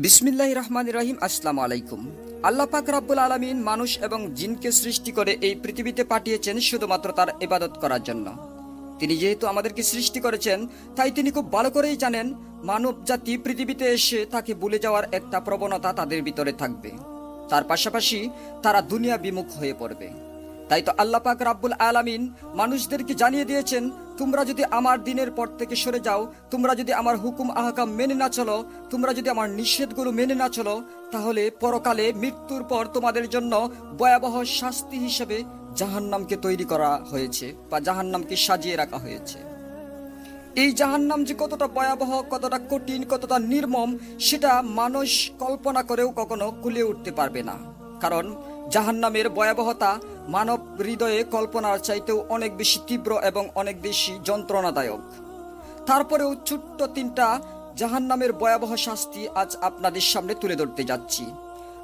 বিসমিল্লাহির রহমানির রহিম। আসসালামু আলাইকুম। আল্লাহ পাক রব্বুল আলামিন মানুষ এবং জিনকে সৃষ্টি করে এই পৃথিবীতে পাঠিয়েছেন শুধুমাত্র তার ইবাদত করার জন্য। তিনি যেহেতু আমাদেরকে সৃষ্টি করেছেন, তাই তিনি খুব ভালো করেই জানেন মানব জাতি পৃথিবীতে এসে তাকে ভুলে যাওয়ার একটা প্রবণতা তাদের ভিতরে থাকবে। তার পাশাপাশি তারা দুনিয়া বিমুখ হয়ে পড়বে। তাই তো আল্লাহ পাক রব্বুল আলামিন মানুষদেরকে জানিয়ে দিয়েছেন, তোমরা যদি আমার দিনের পর থেকে সরে যাও, তোমরা যদি আমার হুকুম আহকাম মেনে না চলো, তোমরা যদি আমার নিষেধগুলো মেনে না চলো, তাহলে পরকালে মৃত্যুর পর তোমাদের জন্য ভয়াবহ শাস্তি হিসেবে জাহান্নামকে তৈরি করা হয়েছে বা জাহান্নামকে সাজিয়ে রাখা হয়েছে। এই জাহান্নাম যে কতটা ভয়াবহ, কতটা কঠিন, কতটা নির্মম, সেটা মানুষ কল্পনা করেও কখনো কুলিয়ে উঠতে পারবে না। কারণ জাহান্নামের ভয়াবহতা মানব হৃদয়ে কল্পনার চাইতেও অনেক বেশি তীব্র এবং অনেক বেশি যন্ত্রণাদায়ক। তারপরেও ছোট্ট তিনটা জাহান্নামের ভয়াবহ শাস্তি আজ আপনাদের সামনে তুলে ধরতে যাচ্ছি।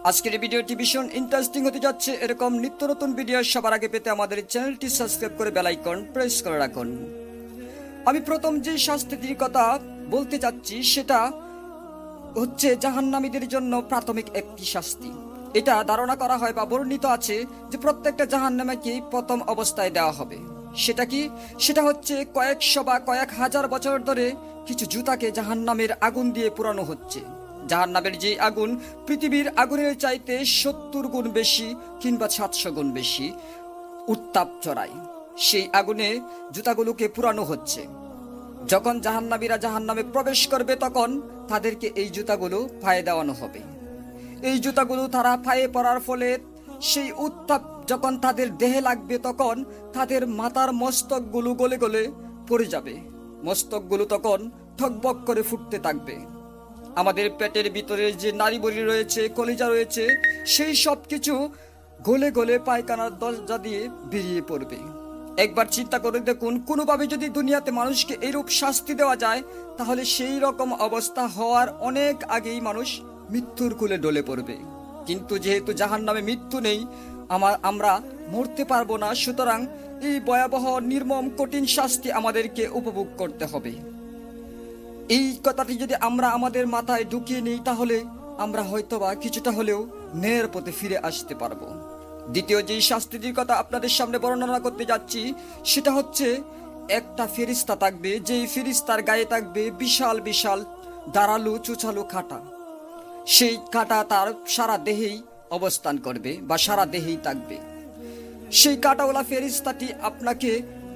আজকের ভিডিওটি ভীষণ ইন্টারেস্টিং হতে যাচ্ছে। এরকম নিত্য নতুন ভিডিও সবার আগে পেতে আমাদের চ্যানেলটি সাবস্ক্রাইব করে বেল আইকন প্রেস করে রাখুন। আমি প্রথম যে শাস্তিটির কথা বলতে যাচ্ছি সেটা হচ্ছে জাহান্নামীদের জন্য প্রাথমিক একটি শাস্তি। এটা ধারণা করা হয় বা বর্ণিত আছে যে প্রত্যেকটা জাহান্নামীকে প্রথম অবস্থায় দেওয়া হবে। সেটা কি? সেটা হচ্ছে কয়েকশো বা কয়েক হাজার বছর ধরে কিছু জুতাকে জাহান্নামের আগুন দিয়ে পোড়ানো হচ্ছে। জাহান্নামের যে আগুন পৃথিবীর আগুনের চাইতে 70 গুণ বেশি কিংবা 700 গুণ বেশি উত্তাপ চড়ায়। সেই আগুনে জুতাগুলোকে পুরানো হচ্ছে। যখন জাহান্নামীরা জাহান্নামে প্রবেশ করবে তখন তাদেরকে এই জুতাগুলো পায়ে দেওয়ানো হবে। এই জুতাগুলো তারা পায়ে পড়ার ফলে সেই উত্তাপ যখন তাদের দেহে লাগবে তখন তাদের মাথার মস্তকগুলো গলে গলে পড়ে যাবে। মস্তকগুলো তখন ঠকবক করে ফুটতে থাকবে। আমাদের পেটের ভিতরে যে নাড়িভুঁড়ি রয়েছে, কলিজা রয়েছে, সেই সব কিছু গলে গলে পায়খানার দরজা দিয়ে বেরিয়ে পড়বে। একবার চিন্তা করে দেখুন, কোনোভাবে যদি দুনিয়াতে মানুষকে এইরূপ শাস্তি দেওয়া যায়, তাহলে সেই রকম অবস্থা হওয়ার অনেক আগেই মানুষ মৃত্যুর কোলে ডলে পড়বে। কিন্তু যেহেতু জাহান্নামে মৃত্যু নেই, আমরা মরতে পারবো না, সুতরাং এই ভয়াবহ নির্মম কঠিন শাস্তি আমাদেরকে উপভোগ করতে হবে। এই কথাটি যদি আমরা আমাদের মাথায় ঢুকিয়ে নিই, তাহলে আমরা হয়তোবা কিছুটা হলেও ন্যায়ের পথে ফিরে আসতে পারবো। দ্বিতীয় যে শাস্তিটির কথা আপনাদের সামনে বর্ণনা করতে যাচ্ছি সেটা হচ্ছে একটা ফেরেশতা থাকবে, যেই ফেরেশতার গায়ে থাকবে বিশাল বিশাল ধারালো চুচালো কাঁটা। সেই কাঁটা তার সারা দেহেই অবস্থান করবে বা সারা দেহেই থাকবে। সেই কাঁটাওয়ালা ফেরেশতাটি আপনাকে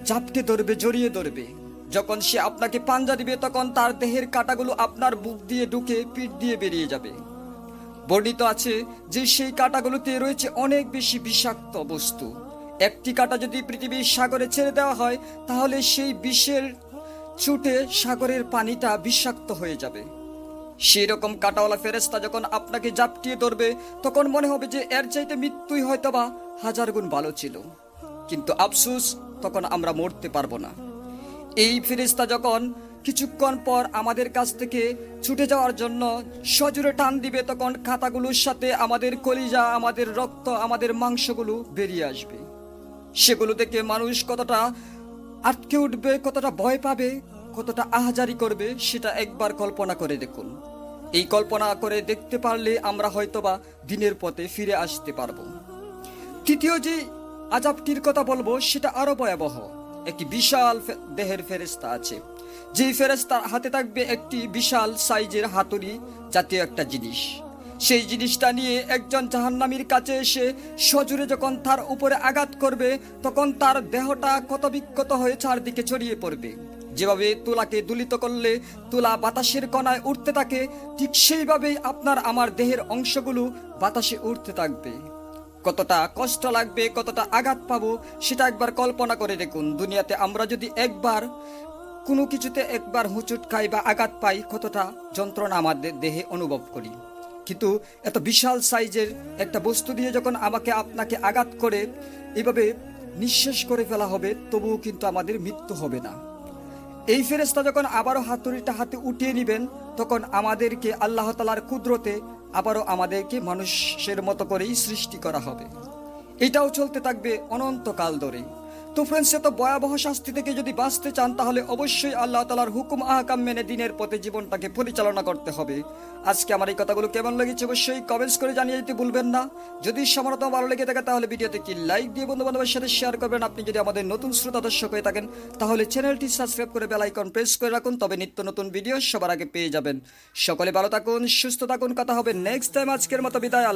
ঝাপটে ধরবে, জড়িয়ে ধরবে। যখন সে আপনাকে পাঞ্জা দিবে তখন তার দেহের কাঁটাগুলো আপনার বুক দিয়ে ঢুকে পিঠ দিয়ে বেরিয়ে যাবে। বর্ণিত আছে যে সেই কাঁটাগুলোতে রয়েছে অনেক বেশি বিষাক্ত বস্তু। একটি কাঁটা যদি পৃথিবীর সাগরে ছেড়ে দেওয়া হয়, তাহলে সেই বিষের ছুটে সাগরের পানিটা বিষাক্ত হয়ে যাবে। সেই রকম কাঁটাওয়ালা ফেরেশতা যখন আপনাকে জাপটিয়ে ধরবে, তখন মনে হবে যে এর চাইতে মৃত্যুই হয়তোবা 1000 গুণ ভালো ছিল। কিন্তু আফসোস, তখন আমরা মরতে পারবো না। এই ফেরেশতা যখন কিছুক্ষণ পর আমাদের কাছ থেকে ছুটে যাওয়ার জন্য সজোরে টান দিবে, তখন কাঁটাগুলোর সাথে আমাদের কলিজা, আমাদের রক্ত, আমাদের মাংসগুলো বেরিয়ে আসবে। সেগুলো থেকে মানুষ কতটা আটকে উঠবে, কতটা ভয় পাবে, কতটা আহাজারি করবে, সেটা একবার কল্পনা করে দেখুন। এই কল্পনা করে দেখতে পারলে আমরা হয়তোবা দিনের পথে ফিরে আসতে পারবো। তৃতীয় যে আযাবটির কথা বলবো সেটা আরো ভয়াবহ। একটি বিশাল দেহের ফেরেশতা আছে, যেই ফেরেশতার হাতে থাকবে একটি বিশাল সাইজের হাতুড়ি জাতীয় একটা জিনিস। সেই জিনিসটা নিয়ে একজন জাহান্নামীর কাছে এসে সজোরে যখন তার উপরে আঘাত করবে, তখন তার দেহটা ক্ষতবিক্ষত হয়ে চারদিকে ছড়িয়ে পড়বে। যেভাবে তুলাকে দুলিত করলে তুলা বাতাসের কণায় উঠতে থাকে, ঠিক সেইভাবেই আপনার আমার দেহের অংশগুলো বাতাসে উঠতে থাকবে। কতটা কষ্ট লাগবে, কতটা আঘাত পাবো, সেটা একবার কল্পনা করে দেখুন। দুনিয়াতে আমরা যদি একবার কোনো কিছুতে একবার হুঁচট খাই বা আঘাত পাই, কতটা যন্ত্রণা আমাদের দেহে অনুভব করি। কিন্তু এত বিশাল সাইজের একটা বস্তু দিয়ে যখন আমাকে আপনাকে আঘাত করে এইভাবে নিঃশেষ করে ফেলা হবে, তবুও কিন্তু আমাদের মৃত্যু হবে না। এই ফেরেশতা যখন আবারও হাতুড়িটা হাতে উঠিয়ে নেবেন, তখন আমাদেরকে আল্লাহ তাআলার কুদরতে আবারও আমাদেরকে মানুষের মতো করেই সৃষ্টি করা হবে। এটাও চলতে থাকবে অনন্তকাল ধরে। তো ফ্রেন্ডস, এত ভয়াবহ শাস্তি থেকে যদি বাঁচতে চান তাহলে অবশ্যই আল্লাহ তাআলার হুকুম আহকাম মেনে দিনের পথে জীবনটাকে পরিচালনা করতে হবে। আজকে আমার এই কথাগুলো কেমন লেগেছে অবশ্যই কমেন্টস করে জানিয়ে দিতে ভুলবেন না। যদি সামান্য ভালো লেগে থাকে তাহলে ভিডিওতে কি লাইক দিয়ে বন্ধু বান্ধবের সাথে শেয়ার করবেন। আপনি যদি আমাদের নতুন শ্রোতা দর্শক হয়ে থাকেন তাহলে চ্যানেলটি সাবস্ক্রাইব করে বেল আইকন প্রেস করে রাখুন, তবে নিত্য নতুন ভিডিও সবার আগে পেয়ে যাবেন। সকলে ভালো থাকুন, সুস্থ থাকুন, কথা হবে নেক্সট টাইম। আজকের মতো বিদায়।